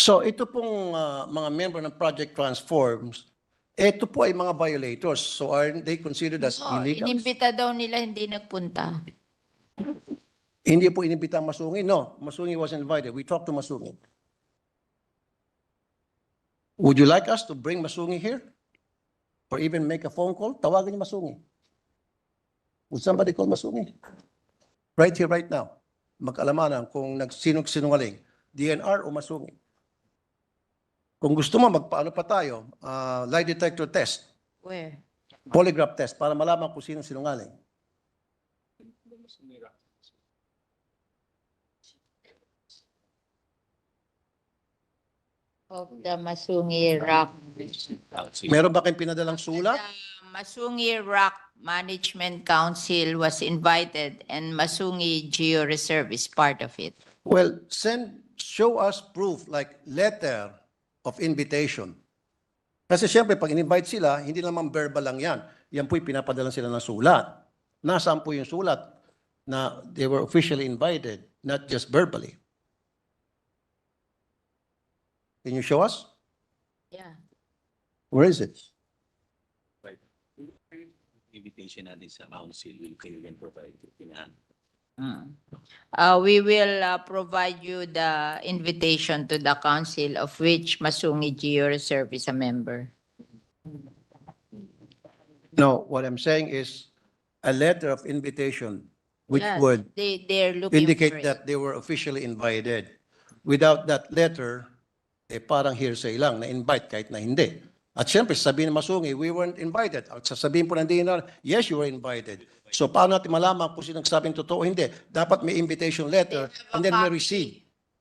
So ito pong mga member ng Project Transforms, ito po ay mga violators. So aren't they considered as illegals? Inimbita daw nila, hindi nagpunta. Hindi po inimbita ang Masungi. No, Masungi wasn't invited. We talked to Masungi. Would you like us to bring Masungi here? Or even make a phone call? Tawagan niyo Masungi. Would somebody call Masungi? Right here, right now. Mag-alamanan kung sinungaling, DNR o Masungi. Kung gusto mo, magpaano pa tayo, lie detector test, Where? polygraph test, para malaman kung sino sinungaling. Of the Masungi Rock. Meron ba kayong pinadalang sulat? The Masungi Rock Management Council was invited and Masungi Geo Reserve is part of it. Well, show us proof, like letter of invitation. Kasi siyempre, pag in-invite sila, hindi naman verbal lang yan. Yan po'y pinapadalan sila ng sulat. Nasaan po yung sulat na they were officially invited, not just verbally? Can you show us? Yeah. Where is it? Invitation natin sa council, will kayo can provide it. We will provide you the invitation to the council of which Masungi Geo Reserve is a member. No, what I'm saying is a letter of invitation which Yes, would they're looking for indicate it. that they were officially invited. Without that letter, parang hearsay lang, na-invite kahit na hindi. At syempre, sabihin ng Masungi, we weren't invited. At sasabihin po ng DNR, yes, you were invited. So paano natin malaman kung sino nagsabing totoo o hindi? Dapat may invitation letter and then we receive.